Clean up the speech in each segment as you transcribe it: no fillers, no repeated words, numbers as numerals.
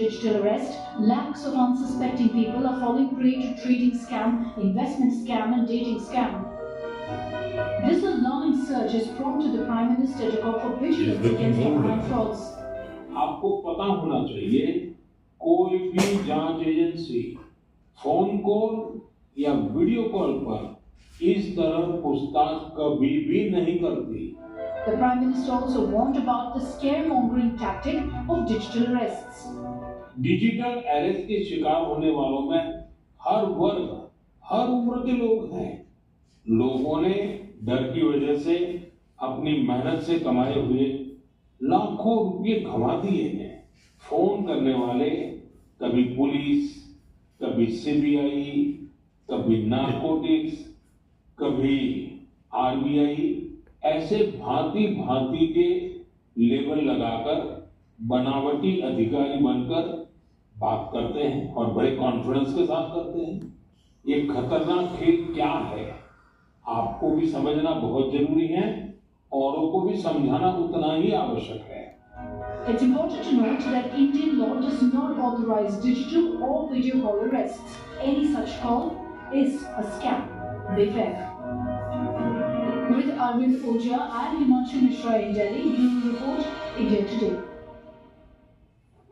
digital arrest, lakhs of unsuspecting people are falling prey to trading scam, investment scam and dating scam. This alarming surge has prompted the Prime Minister to call for vigilance against online frauds. आपको पता होना चाहिए, कोई भी जांच agency phone call या video call पर इस तरह पूछताछ कभी भी नहीं करती। The Prime Minister also warned about the scaremongering tactic of digital arrests. Digital arrest के शिकार होने वालों में हर वर्ग, हर उम्र के लोग हैं। लोगों ने डर की वजह से अपनी मेहनत से कमाए हुए लाखों रुपये गंवा दिए हैं। फोन करने वाले कभी पुलिस, कभी सीबीआई, कभी नारकोटिक्स, कभी आरबीआई, ऐसे भांति भांति के लेबल लगाकर बनावटी अधिकारी बनकर बात करते हैं और बड़े कॉन्फिडेंस के साथ करते हैं। ये खतरनाक खेल क्या है, आपको भी समझना बहुत जरूरी है, औरों को भी समझाना उतना ही आवश्यक है। It's important to note that Indian law does not authorize digital or video call arrests. Any such call is a scam. Be fair. With Arvind Ojha and Himanshu Mishra in Delhi, Bureau Report, India Today.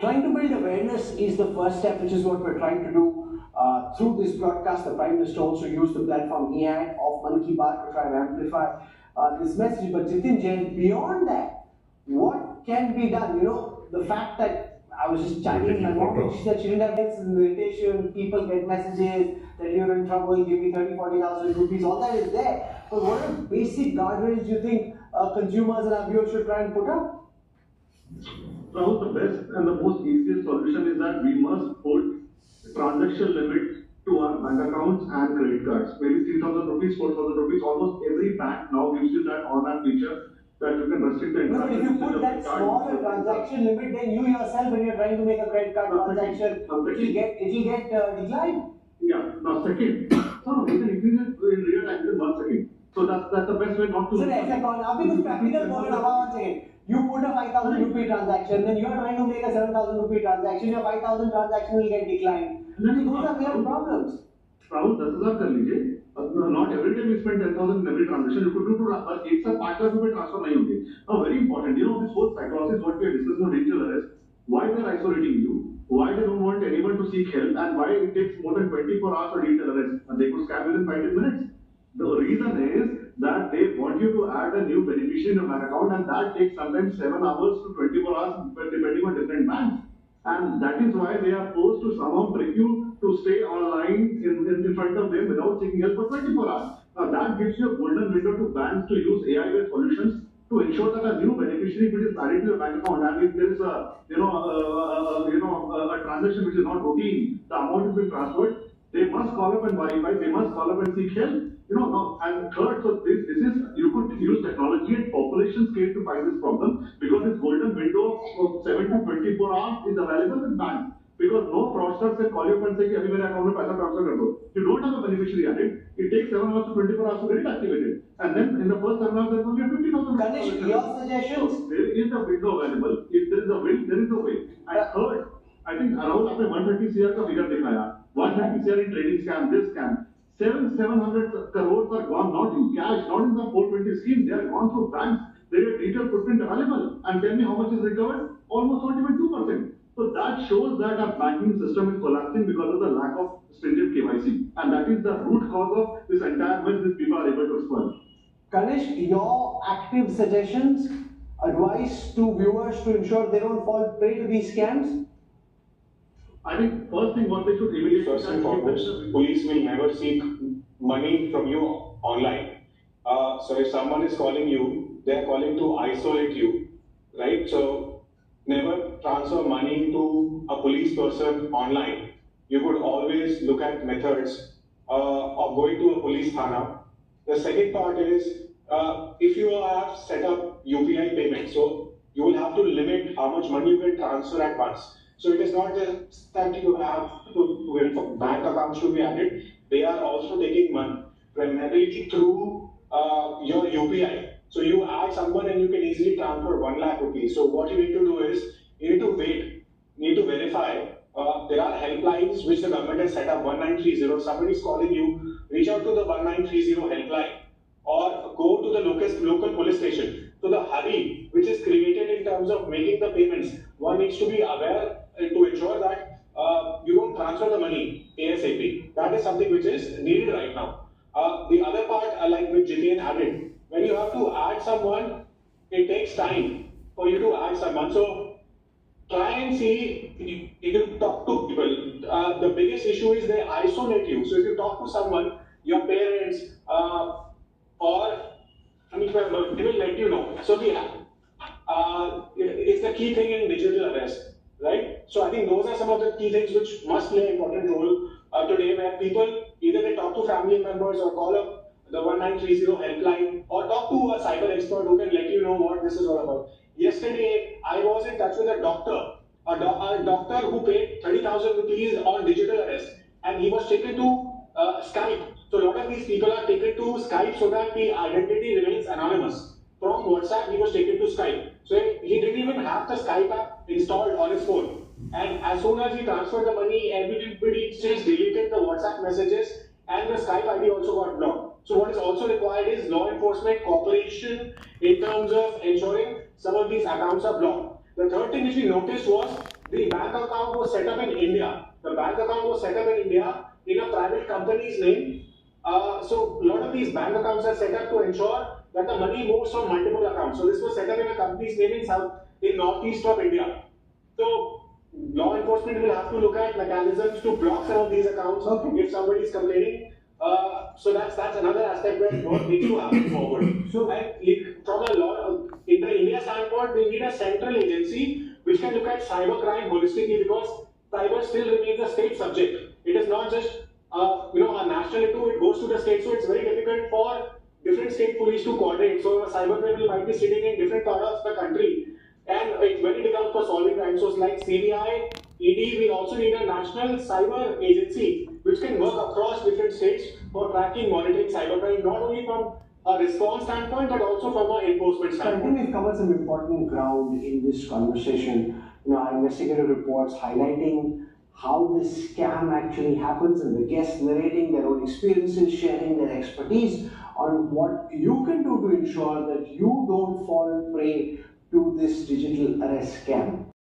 Trying to build awareness is the first step, which is what we're trying to do through this broadcast. The Prime Minister also used the platform he had of Mann Ki Baat to try and amplify this message. But Jitin Jain, beyond that, what can be done? You know, the fact that I was just chatting with my mom, and she said she didn't have this irritation, people get messages that you're in trouble, give me 30,000-40,000 rupees, all that is there. But what are basic guardrails you think consumers and our viewers should try and put up? Rahul, the best and the most easiest solution is that we must put transaction limit to our bank accounts and credit cards. Maybe 3,000 rupees, 4,000 rupees, almost every bank now gives you that on-app feature that you can restrict the No, but if you put that small transaction limit, then you yourself, when you're trying to make a credit card transaction, it will get declined. Yeah. Now, second, no, you can increase it in real time in 1 second. So that's the best way not to. So ऐसा कौन? अभी कुछ practical बोलो ना, 1 second. You put a 5,000 rupee transaction, then you are trying to make a 7,000 rupee transaction. Your 5,000 transaction will get declined. Those are real problems. Rahul, 10,000 कर लीजिए. Not every day we spend 10,000 in every transaction. You could do to एक साथ 5 लाख रुपए transfer नहीं होंगे. Now, very important. You know, this whole psychology, what we are discussing on digital arrest, why they are isolating you, why they don't want anyone to seek help, and why it takes more than 24 hours for digital arrest, and they could scam within 5 minutes. The reason is that they want you to add a new beneficiary in your bank account, and that takes sometimes 7 hours to 24 hours, depending on different banks. And that is why they are forced to somehow trick you to stay online in front of them without seeking help for 24 hours. Now that gives you a golden window to banks to use AI-based solutions to ensure that a new beneficiary which is added to your bank account, and if there is a transaction which is not routine, the amount has been transferred, they must call up and verify, they must call up and seek help. And third, so this is, you could use technology at population scale to fight this problem, because this golden window of 7 to 24 hours is available with banks. Because no fraudster can call you up and say, "Abhi mere account mein paisa transfer kar do." You don't have a beneficiary added. It takes 7 hours to 24 hours to get it activated. And then in the first 7 hours, there will be 50,000. Ganesh, your suggestions? There is a window available. If there is a will, there is a way. And third, I think around आपने 130 CR का figure दिखाया. 130 CR in trading scam, this scam. 700 crores are gone, not in cash, not in the 420 scheme. They are gone through banks. There is detailed footprint available. And tell me how much is recovered? Almost 22%. So that shows that our banking system is collapsing because of the lack of stringent KYC. And that is the root cause of this entire mess that people are able to exploit. Ganesh, your active suggestions, advice to viewers to ensure they don't fall prey to these scams? I think first thing what they should immediately. First and foremost, police will never seek money from you online. So if someone is calling you, they are calling to isolate you, right? So never transfer money to a police person online. You could always look at methods of going to a police thana. The second part is if you have set up UPI payment, so you will have to limit how much money you can transfer at once. So it is not just that you have to wait for bank accounts to be added. They are also taking money primarily through your UPI. So you add someone and you can easily transfer 1 lakh rupees. So what you need to do is, you need to wait, you need to verify which the government has set up, 1930, if somebody is calling you, reach out to the 1930 helpline or go to the local police station. So the hurry which is created in terms of making the payments, one needs to be aware to ensure that you don't transfer the money ASAP. That is something which is needed right now. The other part, like with Jiten added, when you have to add someone, it takes time for you to add someone. So try and see if you talk to people. The biggest issue is they isolate you. So if you talk to someone, your parents, or family member, they will let you know. So it's the key thing in digital arrest, right? So I think those are some of the key things which must play an important role today, where people either they talk to family members or call up the 1930 helpline or talk to a cyber expert who can let you know what this is all about. Yesterday, I was in touch with a doctor, a doctor who paid 30,000 rupees on digital arrest, and he was taken to Skype. So a lot of these people are taken to Skype so that the identity remains anonymous. From WhatsApp, he was taken to Skype. So he didn't even have the Skype app installed on his phone. And as soon as he transferred the money, everybody just deleted the WhatsApp messages and the Skype ID also got blocked. So what is also required is law enforcement cooperation in terms of ensuring some of these accounts are blocked. The third thing which we noticed was the bank account was set up in India. The bank account was set up in India in a private company's name. So a lot of these bank accounts are set up to ensure that the money moves from multiple accounts. So this was set up in a company's name in northeast of India. So law enforcement will have to look at mechanisms to block some of these accounts if somebody is complaining. So that's another aspect where what needs to happen forward. So from a law in the India standpoint, we need a central agency which can look at cybercrime holistically, because cyber still remains a state subject. It is not just a national issue, it goes to the state, so it's very difficult for different state police to coordinate. So a cyber criminal might be sitting in different parts of the country, and it's very difficult for solving crime. So like CBI, ED, we also need a national cyber agency which can work across different states for tracking, monitoring cybercrime, not only from a response standpoint but also from an enforcement standpoint. I think we've covered some important ground in this conversation. Our investigative reports highlighting how this scam actually happens, and the guests narrating their own experiences, sharing their expertise on what you can do to ensure that you don't fall prey to this digital arrest scam.